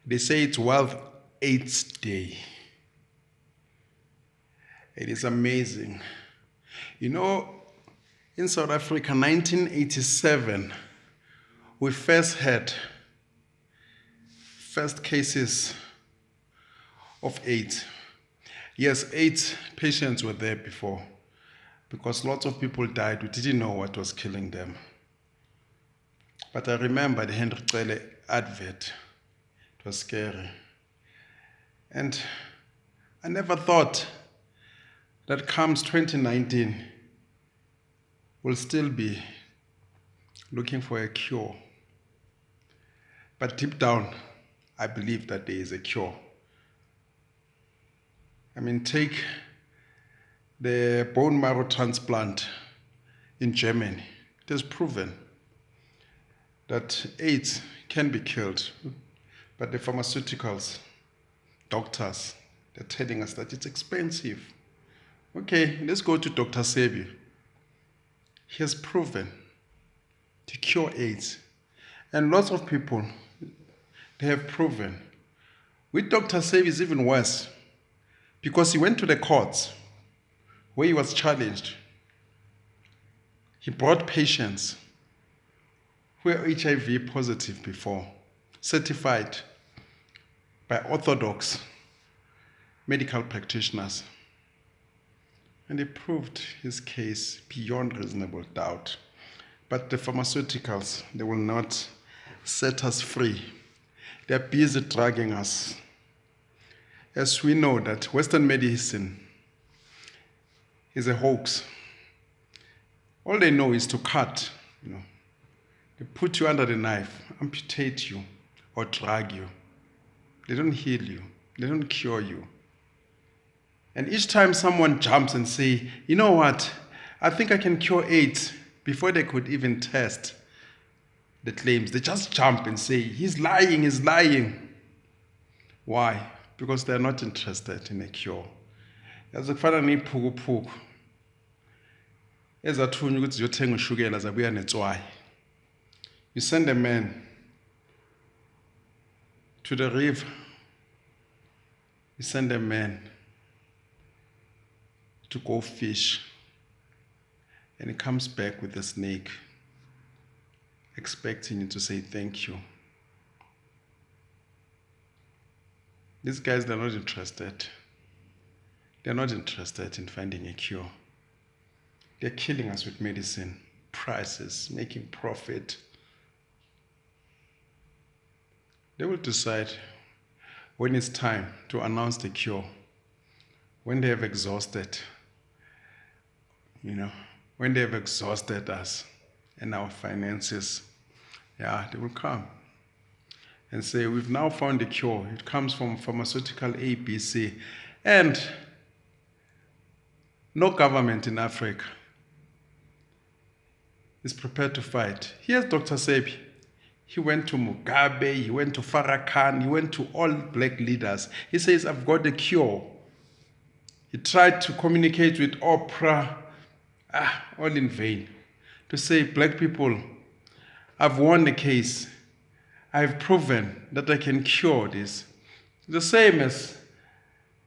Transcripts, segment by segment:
They say it's World AIDS Day. It is amazing. You know, in South Africa, 1987, we first had first cases of AIDS. Yes, AIDS patients were there before because lots of people died. We didn't know what was killing them. But I remember the Henry Cele advert. It was scary. And I never thought that comes 2019, we'll still be looking for a cure. But deep down, I believe that there is a cure. I mean, take the bone marrow transplant in Germany. It is proven that AIDS can be killed, but the pharmaceuticals, doctors, they're telling us that it's expensive. Okay, let's go to Dr. Sebi. He has proven to cure AIDS. And lots of people, they have proven. With Dr. Sebi, it's even worse because he went to the courts where he was challenged. He brought patients who were HIV positive before, certified by orthodox medical practitioners. And he proved his case beyond reasonable doubt. But the pharmaceuticals, they will not set us free. They're busy dragging us. As we know that Western medicine is a hoax. All they know is to cut, They put you under the knife, amputate you, or drag you. They don't heal you. They don't cure you. And each time someone jumps and say, you know what, I think I can cure AIDS, before they could even test the claims, they just jump and say, he's lying, he's lying. Why? Because they're not interested in a cure. Yazokufana nephukuphuku ezathunywa ukuthi ziyothenga ushukela zabuya netswayi. You send a man to the river. You send a man to go fish. And he comes back with a snake, expecting you to say thank you. These guys, they're not interested. They're not interested in finding a cure. They're killing us with medicine, prices, making profit. They will decide when it's time to announce the cure, when they have exhausted, when they have exhausted us and our finances. They will come and say, we've now found a cure. It comes from pharmaceutical A, B, C. And no government in Africa is prepared to fight. Here's Dr. Sebi. He went to Mugabe, he went to Farrakhan, he went to all black leaders. He says, I've got a cure. He tried to communicate with Oprah, all in vain. To say, black people, I've won the case. I've proven that I can cure this. The same as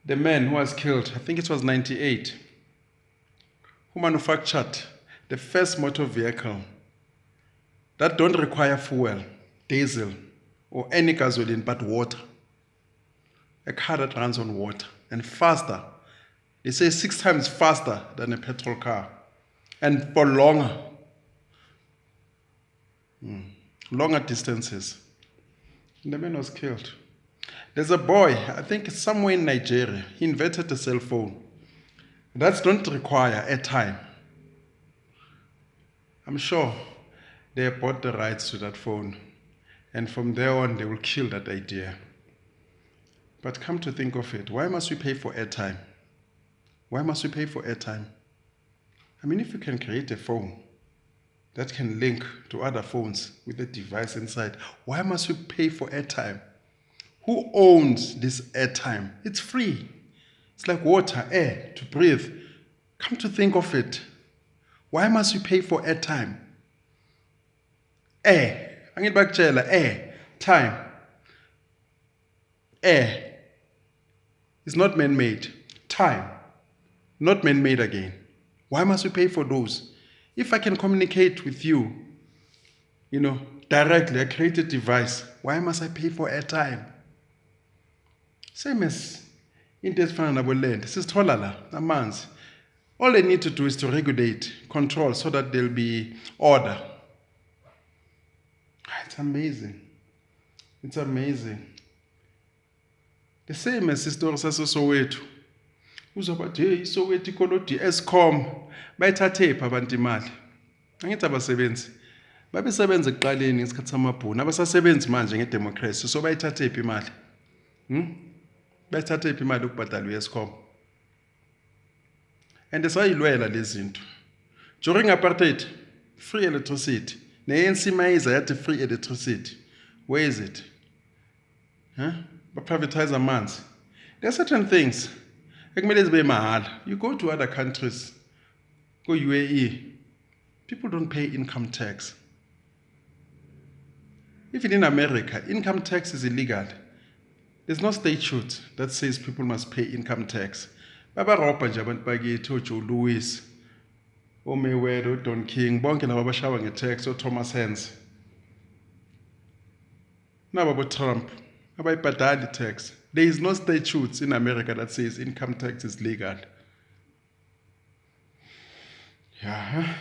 the man who was killed, I think it was 98, who manufactured the first motor vehicle that don't require fuel, diesel, or any gasoline but water. A car that runs on water and faster. They say 6 times faster than a petrol car. And for longer distances. And the man was killed. There's a boy, I think somewhere in Nigeria, he invented a cell phone. That don't require airtime. I'm sure they bought the rights to that phone. And from there on, they will kill that idea. But come to think of it, why must we pay for airtime? Why must we pay for airtime? I mean, if you can create a phone that can link to other phones with a device inside, why must we pay for airtime? Who owns this airtime? It's free. It's like water, air, to breathe. Come to think of it, why must we pay for airtime? Air, angibakutshela, air, time. Air is not man-made. Time, not man-made again. Why must we pay for those? If I can communicate with you, directly, I create a device. Why must I pay for airtime? Same as into ezifana nabo-land. Sizithola la, amanzi. All they need to do is to regulate, control, so that there'll be order. It's amazing. It's amazing. The same as isitori saseSoweto. Uzobathi hey iSoweto ikolodi Eskom bayithathe phi abantu imali. Angithi abasebenzi babesebenza ekuqaleni ngesikhathi samabhunu abasasebenzi manje ngedemocracy so bayithathe phi imali. Bayithathe phi imali ukubhadala uEskom. And sayilwela lezi zinto. During apartheid, free electricity. Ne-ANC mayiza yathi free electricity. Where is it? Privatize amanzi. There are certain things. You go to other countries, go UAE, people don't pay income tax. Even in America, income tax is illegal. There's no statute that says people must pay income tax. Baba Ropa Jaban Bagito, Joe Louis, Mayweather, Don King, bonke laba abashawa nge-tax, Thomas Hands. Now about Trump, abayibhadali tax. There is no statute in America that says income tax is legal. Yeah,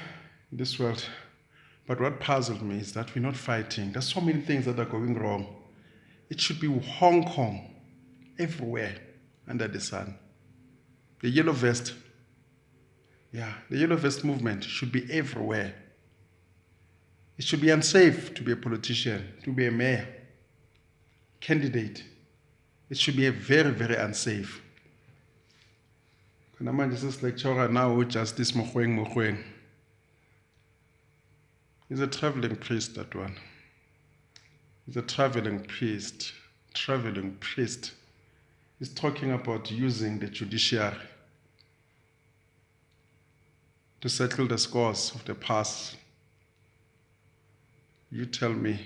in this world. But what puzzled me is that we're not fighting. There's so many things that are going wrong. It should be Hong Kong, everywhere under the sun. The yellow vest, the yellow vest movement should be everywhere. It should be unsafe to be a politician, to be a mayor, candidate. It should be a very, very unsafe. This is lecturer now, Justice Mogoeng. He's a traveling priest, that one. He's a traveling priest. He's talking about using the judiciary to settle the scores of the past. You tell me,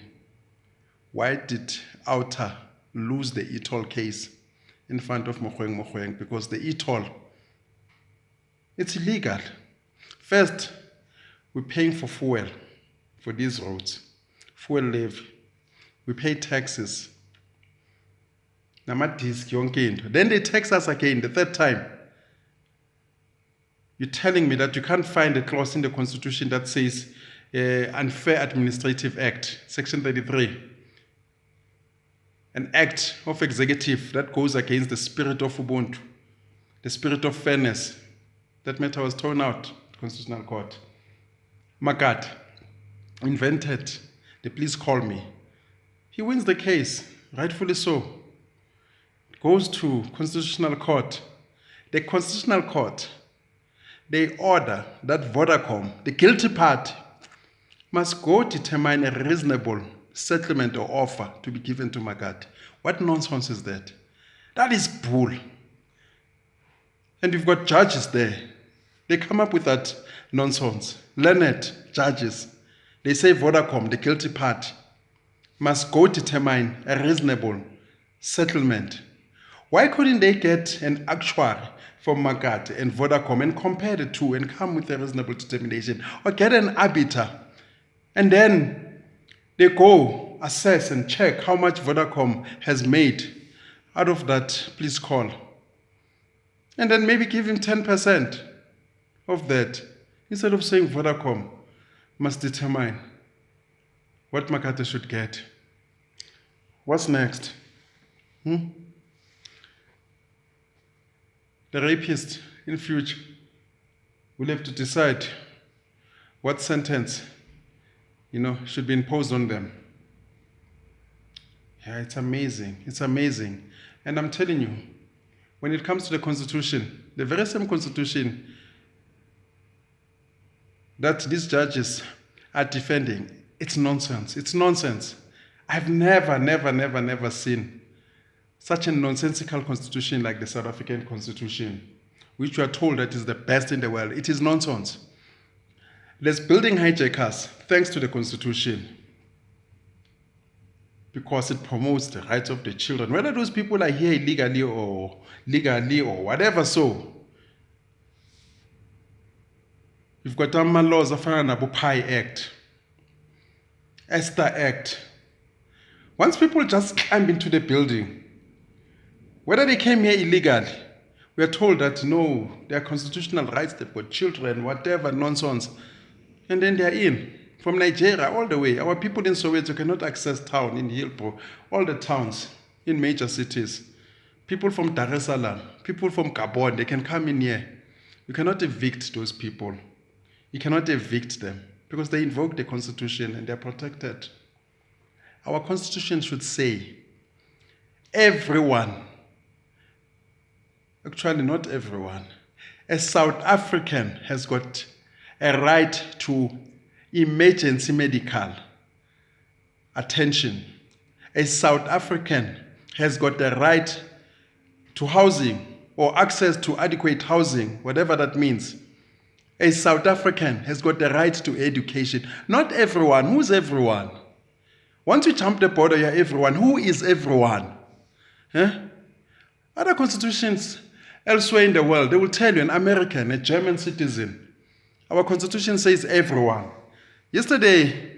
why did Outer lose the e-toll case in front of Mogoeng? Because the e-toll, it's illegal. First, we're paying for fuel for these roads, fuel levy. We pay taxes. Then they tax us again the third time. You're telling me that you can't find a clause in the Constitution that says Unfair Administrative Act, Section 33. An act of executive that goes against the spirit of Ubuntu, the spirit of fairness. That matter was thrown out, Constitutional Court. Magat invented the please call me. He wins the case, rightfully so. It goes to Constitutional Court. The Constitutional Court, they order that Vodacom, the guilty party, must go determine a reasonable settlement or offer to be given to Magat. What nonsense is that? That is bull. And you've got judges there. They come up with that nonsense. Learned judges. They say Vodacom, the guilty party, must go determine a reasonable settlement. Why couldn't they get an actuary from Magat and Vodacom and compare the two and come with a reasonable determination? Or get an arbiter and then they go assess and check how much Vodacom has made out of that please call. And then maybe give him 10% of that, instead of saying Vodacom must determine what Makate should get. What's next? The rapist in future will have to decide what sentence, should be imposed on them. Yeah, it's amazing. It's amazing. And I'm telling you, when it comes to the Constitution, the very same Constitution that these judges are defending, it's nonsense. It's nonsense. I've never seen such a nonsensical constitution like the South African Constitution, which we are told that is the best in the world. It is nonsense. There's building hijackers thanks to the Constitution. because it promotes the rights of the children. Whether those people are here illegally or legally or whatever, so you've got laws of the PI Act, Esther Act. Once people just climb into the building, whether they came here illegally, we are told that no, their constitutional rights, they've got children, whatever nonsense, and then they're in. From Nigeria all the way, our people in Soweto cannot access town in Hillbrow, all the towns in major cities. People from Dar es Salaam, people from Gabon, they can come in here. You cannot evict those people. You cannot evict them because they invoke the Constitution and they're protected. Our Constitution should say, everyone, actually not everyone, a South African has got a right to emergency medical attention. A South African has got the right to housing or access to adequate housing, whatever that means. A South African has got the right to education. Not everyone. Who's everyone? Once you jump the border, you're everyone. Who is everyone? Huh? Other constitutions elsewhere in the world, they will tell you an American, a German citizen. Our constitution says everyone. Yesterday,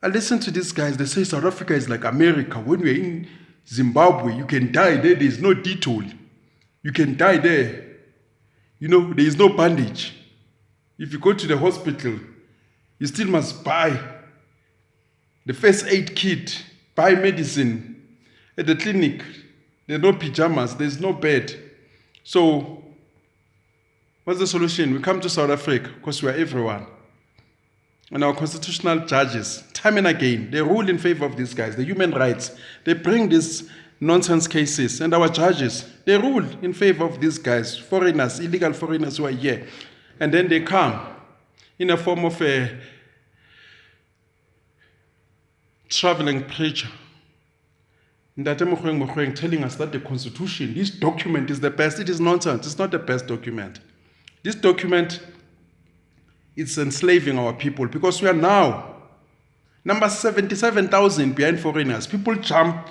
I listened to these guys. They say South Africa is like America. When we're in Zimbabwe, you can die there. There's no detour. You can die there. You know, there is no bandage. If you go to the hospital, you still must buy the first aid kit, buy medicine. At the clinic, there are no pajamas. There's no bed. So, what's the solution? We come to South Africa because we are everyone. And our constitutional judges, time and again, they rule in favor of these guys, the human rights. They bring these nonsense cases. And our judges, they rule in favor of these guys, foreigners, illegal foreigners who are here. And then they come in a form of a traveling preacher. Mogoeng telling us that the Constitution, this document is the best. It is nonsense. It's not the best document. This document, it's enslaving our people because we are now number 77,000 behind foreigners. People jump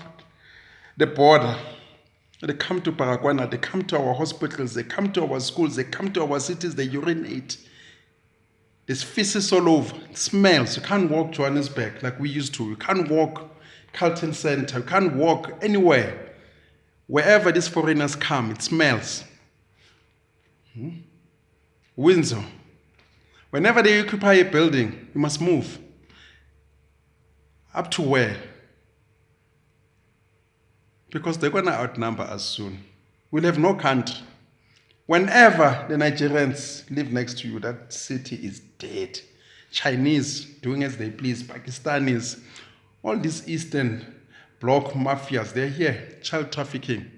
the border. They come to Paragwana, they come to our hospitals, they come to our schools, they come to our cities, they urinate. There's feces all over. It smells. You can't walk Johannesburg like we used to. You can't walk Carlton Center. You can't walk anywhere. Wherever these foreigners come, it smells. Windsor. Whenever they occupy a building, you must move. Up to where? Because they're going to outnumber us soon. We'll have no country. Whenever the Nigerians live next to you, that city is dead. Chinese doing as they please, Pakistanis, all these Eastern Bloc mafias, they're here. Child trafficking,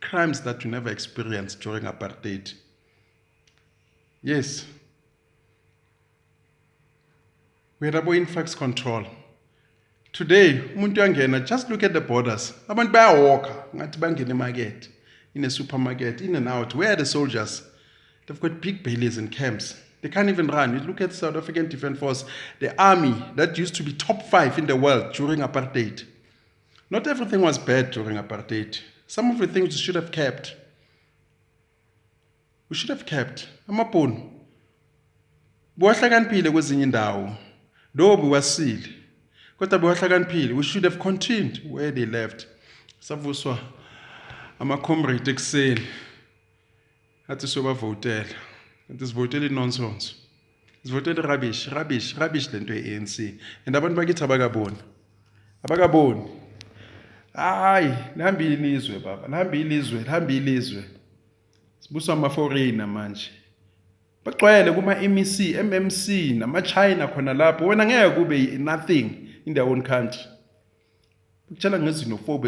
crimes that you never experienced during apartheid. Yes. We had about influx control. Today, just look at the borders. Abantu bayawalka, ngathi bangena emarket, in a supermarket, in and out. Where are the soldiers? They've got big bailies and camps. They can't even run. You look at South African Defence Force, the army that used to be top 5 in the world during apartheid. Not everything was bad during apartheid. Some of the things we should have kept. We should have kept. Amapon. Buwahlakaniphile kwezinye indawo. Though buwasile. Kodwa buwahlakaniphile. We should have continued where they left. Savuswa ama-comrade ekuseni. Athi sobavotela. Athi sivotele nonsense. Sivotele rubbish lento ye-ANC. And abantu bakithi abakaboni. Abakaboni. Hayi, lihambile ilizwe baba. Lihambile ilizwe. Sibuswa ama-foreigner manje. Bagcwele kuma-MEC, MMC, nama-China khona lapho. Wena ngeke kube nothing in their own country. Ukutshela ngezinofobia.